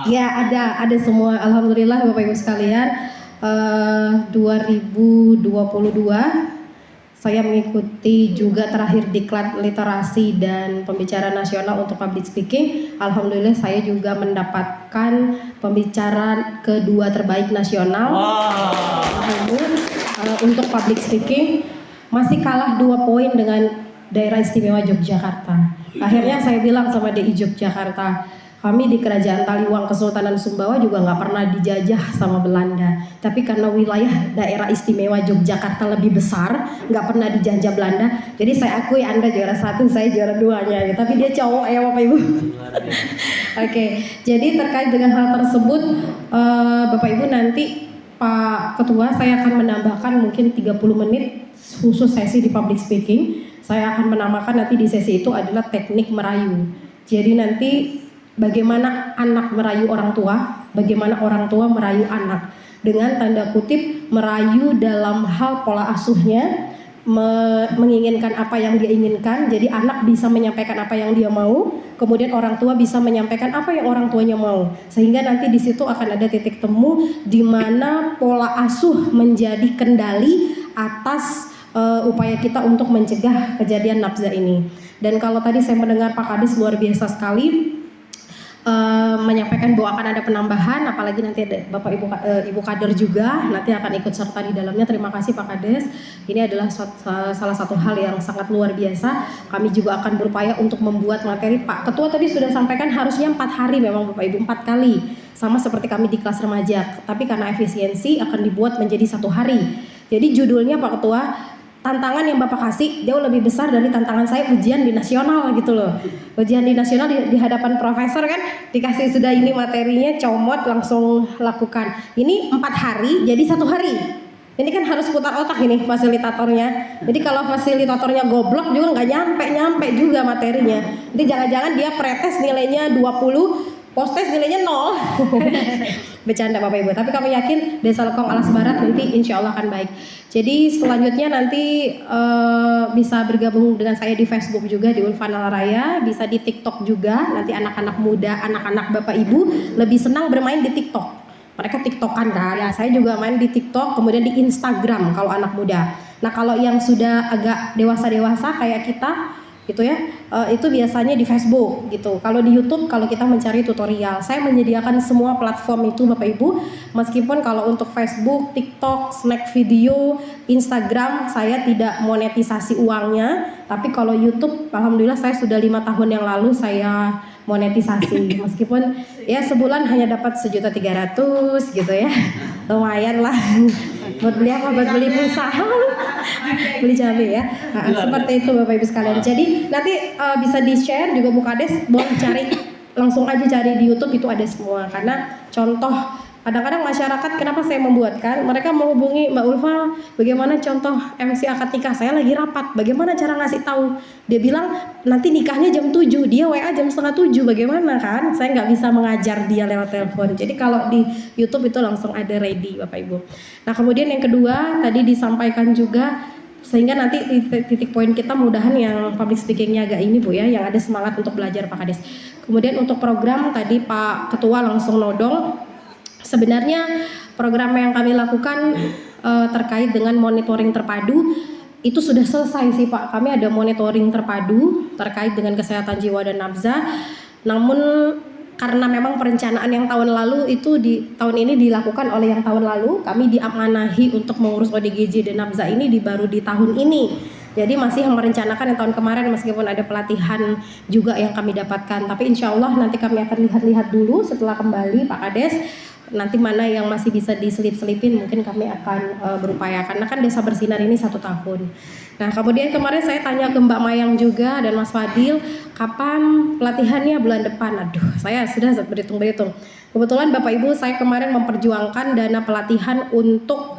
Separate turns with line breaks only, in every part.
Ya ada semua. Alhamdulillah Bapak Ibu sekalian. 2022 saya mengikuti juga terakhir diklat literasi dan pembicara nasional untuk public speaking. Alhamdulillah saya juga mendapatkan pembicara kedua terbaik nasional. Untuk public speaking masih kalah 2 poin dengan daerah istimewa Yogyakarta. Akhirnya saya bilang sama DI Yogyakarta, kami di Kerajaan Taliwang Kesultanan Sumbawa juga nggak pernah dijajah sama Belanda. Tapi karena wilayah daerah istimewa Yogyakarta lebih besar, nggak pernah dijajah Belanda. Jadi saya akui Anda juara 1, saya juara 2-nya. Tapi dia cowok ya Bapak Ibu. Oke, jadi terkait dengan hal tersebut, Bapak Ibu nanti Pak Ketua saya akan menambahkan mungkin 30 menit khusus sesi di public speaking. Saya akan menamakan nanti di sesi itu adalah teknik merayu. Jadi nanti bagaimana anak merayu orang tua, bagaimana orang tua merayu anak. Dengan tanda kutip merayu dalam hal pola asuhnya, menginginkan apa yang dia inginkan. Jadi anak bisa menyampaikan apa yang dia mau, kemudian orang tua bisa menyampaikan apa yang orang tuanya mau. Sehingga nanti di situ akan ada titik temu di mana pola asuh menjadi kendali atas upaya kita untuk mencegah kejadian nafza ini. Dan kalau tadi saya mendengar Pak Kades luar biasa sekali menyampaikan bahwa akan ada penambahan, apalagi nanti ada Bapak Ibu Kader juga nanti akan ikut serta di dalamnya. Terima kasih Pak Kades. Ini adalah salah satu hal yang sangat luar biasa. Kami juga akan berupaya untuk membuat materi. Pak Ketua tadi sudah sampaikan harusnya 4 hari memang Bapak Ibu, 4 kali. Sama seperti kami di kelas remaja. Tapi karena efisiensi akan dibuat menjadi 1 hari. Jadi judulnya Pak Ketua, tantangan yang Bapak kasih jauh lebih besar dari tantangan saya ujian di nasional gitu loh. Ujian di nasional di hadapan profesor kan dikasih sudah ini materinya, comot langsung lakukan. Ini 4 hari jadi 1 hari. Ini kan harus putar otak ini fasilitatornya. Jadi kalau fasilitatornya goblok juga nggak nyampe juga materinya. Jadi jangan-jangan dia pretest nilainya 20, post-test nilainya 0. Bercanda Bapak Ibu, tapi kami yakin Desa Lekong Alas Barat nanti insya Allah akan baik. Jadi selanjutnya nanti bisa bergabung dengan saya di Facebook juga di Ulfanal Raya, bisa di TikTok juga. Nanti anak-anak muda, anak-anak Bapak Ibu lebih senang bermain di TikTok. Mereka TikTokan kan, ya, saya juga main di TikTok, kemudian di Instagram kalau anak muda. Nah kalau yang sudah agak dewasa-dewasa kayak kita gitu ya, itu biasanya di Facebook gitu. Kalau di YouTube kalau kita mencari tutorial, saya menyediakan semua platform itu Bapak Ibu. Meskipun kalau untuk Facebook, TikTok, snack video, Instagram saya tidak monetisasi uangnya, tapi kalau YouTube alhamdulillah saya sudah 5 tahun yang lalu saya monetisasi. Meskipun ya sebulan hanya dapat 1.300.000 gitu ya, lumayan lah. Buat beli apa? Buat beli pulsa, beli cabai ya. Nah, seperti itu Bapak Ibu sekalian. Jadi nanti bisa di share juga Bu Kades, boleh cari langsung aja cari di YouTube itu ada semua. Karena contoh kadang-kadang masyarakat kenapa saya membuatkan mereka menghubungi Mbak Ulfa, bagaimana contoh MC akad nikah, saya lagi rapat, bagaimana cara ngasih tahu? Dia bilang nanti nikahnya jam 7, dia WA jam setengah 7, bagaimana kan? Saya nggak bisa mengajar dia lewat telepon. Jadi kalau di YouTube itu langsung ada ready Bapak Ibu. Nah kemudian yang kedua tadi disampaikan juga, sehingga nanti titik poin kita mudahan yang public speakingnya agak ini Bu ya, yang ada semangat untuk belajar Pak Kades. Kemudian untuk program tadi Pak Ketua langsung nodong. Sebenarnya program yang kami lakukan terkait dengan monitoring terpadu itu sudah selesai sih Pak. Kami ada monitoring terpadu terkait dengan kesehatan jiwa dan nafza. Namun karena memang perencanaan yang tahun lalu itu di tahun ini dilakukan oleh yang tahun lalu, kami diamanahi untuk mengurus ODGJ dan nafza ini baru di tahun ini. Jadi masih merencanakan yang tahun kemarin meskipun ada pelatihan juga yang kami dapatkan. Tapi insya Allah nanti kami akan lihat-lihat dulu setelah kembali Pak Kades. Nanti mana yang masih bisa diselip-selipin mungkin kami akan berupaya, karena kan Desa Bersinar ini 1 tahun. Nah kemudian kemarin saya tanya ke Mbak Mayang juga dan Mas Fadil, kapan pelatihannya? Bulan depan. Aduh saya sudah berhitung-berhitung. Kebetulan Bapak Ibu saya kemarin memperjuangkan dana pelatihan untuk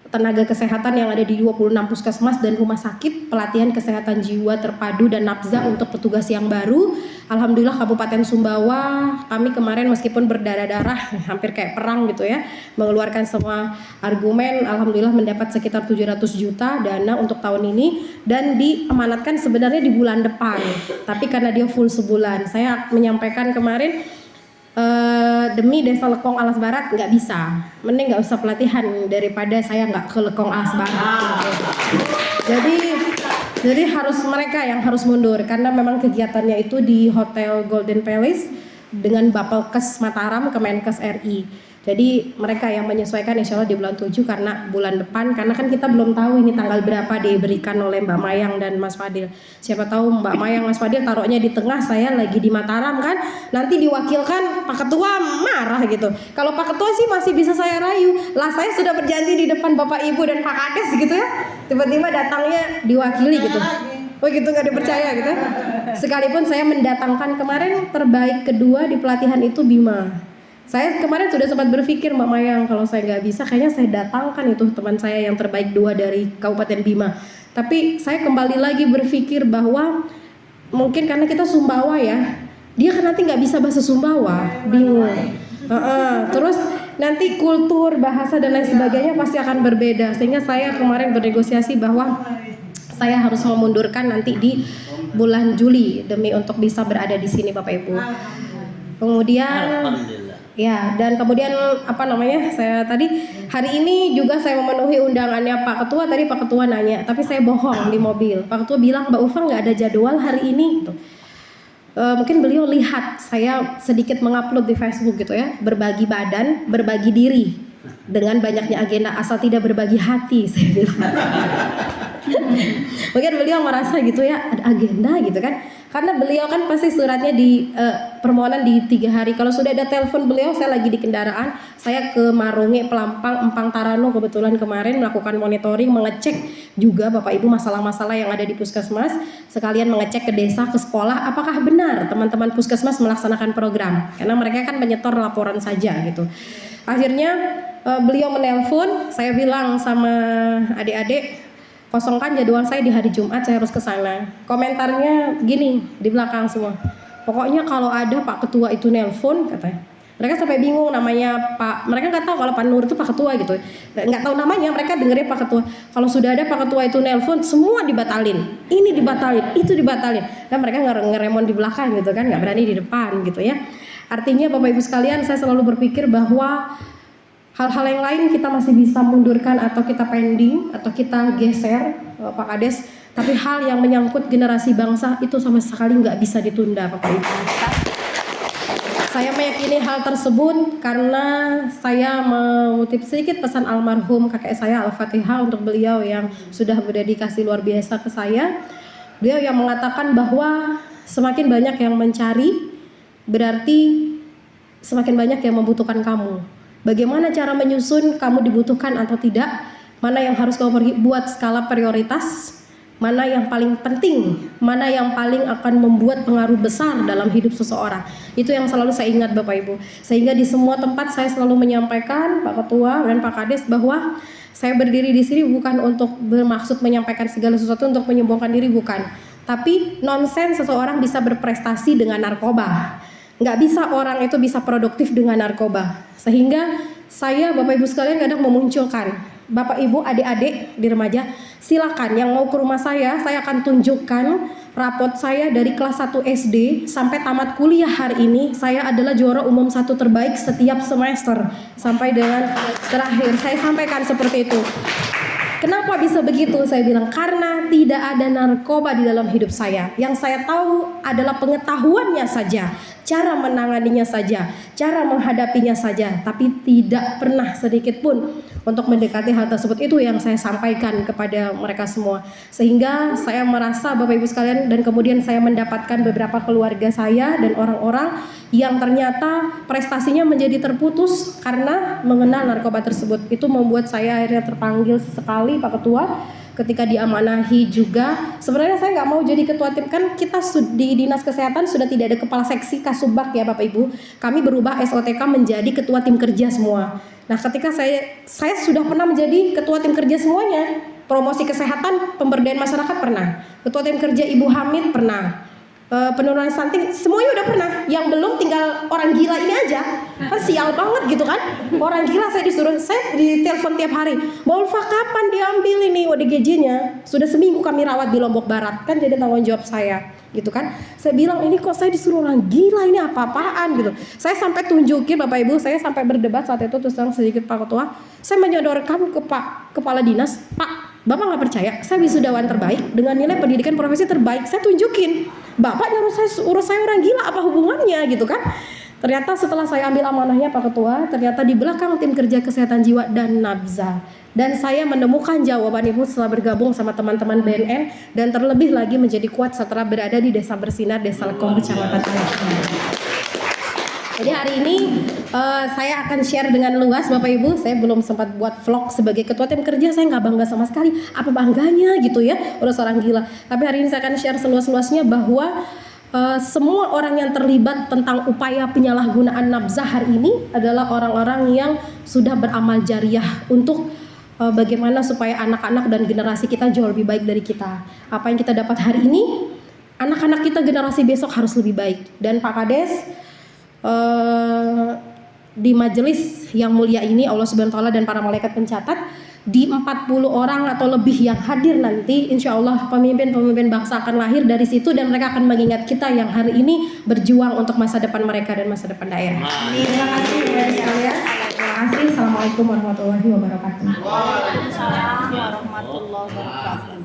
tenaga kesehatan yang ada di 26 puskesmas dan rumah sakit, pelatihan kesehatan jiwa terpadu dan nafza untuk petugas yang baru. Alhamdulillah Kabupaten Sumbawa kami kemarin meskipun berdarah-darah hampir kayak perang gitu ya, mengeluarkan semua argumen, alhamdulillah mendapat sekitar 700 juta dana untuk tahun ini dan diamanatkan sebenarnya di bulan depan. Tapi karena dia full sebulan, saya menyampaikan kemarin demi Desa Lekong Alas Barat nggak bisa, mending nggak usah pelatihan daripada saya nggak ke Lekong Alas Barat gitu. Jadi harus mereka yang harus mundur karena memang kegiatannya itu di Hotel Golden Palace dengan Bapelkes Mataram Kemenkes RI. Jadi mereka yang menyesuaikan insya Allah di bulan 7 karena bulan depan, karena kan kita belum tahu ini tanggal berapa diberikan oleh Mbak Mayang dan Mas Fadil. Siapa tahu Mbak Mayang Mas Fadil taruhnya di tengah, saya lagi di Mataram kan, nanti diwakilkan Pak Ketua marah gitu. Kalau Pak Ketua sih masih bisa saya rayu, lah saya sudah berjanji di depan Bapak Ibu dan Pak Kades gitu ya, tiba-tiba datangnya diwakili gitu. Oh gitu, nggak dipercaya gitu. Sekalipun saya mendatangkan kemarin terbaik kedua di pelatihan itu Bima. Saya kemarin sudah sempat berpikir Mbak Mayang, kalau saya nggak bisa kayaknya saya datangkan itu teman saya yang terbaik 2 dari Kabupaten Bima. Tapi saya kembali lagi berpikir bahwa mungkin karena kita Sumbawa ya, dia kan nanti nggak bisa bahasa Sumbawa, bingung. Terus nanti kultur, bahasa dan lain sebagainya pasti akan berbeda. Sehingga saya kemarin bernegosiasi bahwa saya harus memundurkan nanti di bulan Juli demi untuk bisa berada di sini Bapak Ibu. Kemudian ya, dan kemudian saya tadi hari ini juga saya memenuhi undangannya Pak Ketua. Tadi Pak Ketua nanya, tapi saya bohong di mobil. Pak Ketua bilang Mbak Ufa nggak ada jadwal hari ini gitu. Mungkin beliau lihat saya sedikit mengupload di Facebook gitu ya, berbagi badan, berbagi diri dengan banyaknya agenda, asal tidak berbagi hati, saya bilang. Mungkin beliau merasa gitu ya, ada agenda gitu kan, karena beliau kan pasti suratnya di permohonan di 3 hari. Kalau sudah ada telepon beliau, saya lagi di kendaraan, saya ke Marunge, Pelampang, Empang Tarano kebetulan kemarin melakukan monitoring, mengecek juga Bapak Ibu masalah-masalah yang ada di puskesmas, sekalian mengecek ke desa, ke sekolah, apakah benar teman-teman puskesmas melaksanakan program, karena mereka kan menyetor laporan saja gitu. Akhirnya beliau menelpon, saya bilang sama adik-adik, kosongkan jadwal saya di hari Jumat, saya harus ke sana. Komentarnya gini di belakang semua. Pokoknya kalau ada Pak Ketua itu nelpon katanya. Mereka sampai bingung namanya Pak. Mereka nggak tahu kalau Pak Nur itu Pak Ketua gitu. Nggak tahu namanya, mereka dengernya Pak Ketua. Kalau sudah ada Pak Ketua itu nelpon, semua dibatalin. Ini dibatalin, itu dibatalin. Dan mereka ngeremon di belakang gitu kan, nggak berani di depan gitu ya. Artinya Bapak Ibu sekalian, saya selalu berpikir bahwa hal-hal yang lain kita masih bisa mundurkan atau kita pending atau kita geser Pak Kades, tapi hal yang menyangkut generasi bangsa itu sama sekali nggak bisa ditunda Bapak Ibu. Saya meyakini hal tersebut karena saya mengutip sedikit pesan almarhum kakek saya Al-Fatihah untuk beliau yang sudah berdedikasi luar biasa ke saya. Beliau yang mengatakan bahwa semakin banyak yang mencari, berarti semakin banyak yang membutuhkan kamu. Bagaimana cara menyusun kamu dibutuhkan atau tidak, mana yang harus kamu buat skala prioritas, mana yang paling penting, mana yang paling akan membuat pengaruh besar dalam hidup seseorang. Itu yang selalu saya ingat Bapak Ibu. Sehingga di semua tempat saya selalu menyampaikan Pak Ketua dan Pak Kades bahwa saya berdiri di sini bukan untuk bermaksud menyampaikan segala sesuatu untuk menyombongkan diri, bukan. Tapi nonsens seseorang bisa berprestasi dengan narkoba. Nggak bisa orang itu bisa produktif dengan narkoba. Sehingga saya Bapak Ibu sekalian kadang memunculkan, Bapak Ibu adik-adik di remaja, silakan yang mau ke rumah saya akan tunjukkan rapot saya dari kelas 1 SD sampai tamat kuliah hari ini. Saya adalah juara umum 1 terbaik setiap semester sampai dengan terakhir. Saya sampaikan seperti itu. Kenapa bisa begitu? Saya bilang karena tidak ada narkoba di dalam hidup saya. Yang saya tahu adalah pengetahuannya saja, cara menanganinya saja, cara menghadapinya saja, tapi tidak pernah sedikit pun untuk mendekati hal tersebut. Itu yang saya sampaikan kepada mereka semua. Sehingga saya merasa Bapak Ibu sekalian, dan kemudian saya mendapatkan beberapa keluarga saya dan orang-orang yang ternyata prestasinya menjadi terputus karena mengenal narkoba tersebut. Itu membuat saya akhirnya terpanggil sekali Pak Ketua ketika diamanahi juga. Sebenarnya saya nggak mau jadi ketua tim, kan kita di Dinas Kesehatan sudah tidak ada kepala seksi Kasubag ya Bapak Ibu. Kami berubah SOTK menjadi ketua tim kerja semua. Nah ketika saya sudah pernah menjadi ketua tim kerja semuanya. Promosi kesehatan, pemberdayaan masyarakat pernah. Ketua tim kerja Ibu Hamid pernah. Penurunan stunting semuanya udah pernah. Yang belum tinggal orang gila ini aja. Kan sial banget gitu kan. Orang gila saya disuruh, saya ditelepon tiap hari. Mbak Ulfa kapan diambil ini ODGJ-nya? Sudah seminggu kami rawat di Lombok Barat. Kan jadi tanggung jawab saya gitu kan. Saya bilang ini kok saya disuruh orang gila, ini apa-apaan gitu. Saya sampai tunjukin Bapak Ibu, saya sampai berdebat saat itu terus terang sedikit Pak Ketua. Saya menyodorkan ke Pak Kepala Dinas, Pak, Bapak nggak percaya, saya wisudawan terbaik dengan nilai pendidikan profesi terbaik. Saya tunjukin, Bapak nyuruh saya urus saya orang gila, apa hubungannya gitu kan? Ternyata setelah saya ambil amanahnya Pak Ketua, ternyata di belakang tim kerja kesehatan jiwa dan Nabza. Dan saya menemukan jawaban Ibu setelah bergabung sama teman-teman BNN dan terlebih lagi menjadi kuat setelah berada di Desa Bersinar, Desa Lekong, Kecamatan Ayahnya. Jadi hari ini saya akan share dengan luas Bapak Ibu. Saya belum sempat buat vlog sebagai ketua tim kerja, saya nggak bangga sama sekali. Apa bangganya gitu ya, urus orang gila. Tapi hari ini saya akan share seluas-luasnya bahwa semua orang yang terlibat tentang upaya penyalahgunaan nafzah hari ini adalah orang-orang yang sudah beramal jariah untuk bagaimana supaya anak-anak dan generasi kita jauh lebih baik dari kita. Apa yang kita dapat hari ini, anak-anak kita generasi besok harus lebih baik. Dan Pak Kades, di majelis yang mulia ini Allah Subhanahu wa taala dan para malaikat pencatat, di 40 orang atau lebih yang hadir nanti, insya Allah pemimpin-pemimpin bangsa akan lahir dari situ dan mereka akan mengingat kita yang hari ini berjuang untuk masa depan mereka dan masa depan daerah. Terima kasih sekalian. Terima kasih. Assalamualaikum warahmatullahi wabarakatuh.
Waalaikumsalam warahmatullahi wabarakatuh.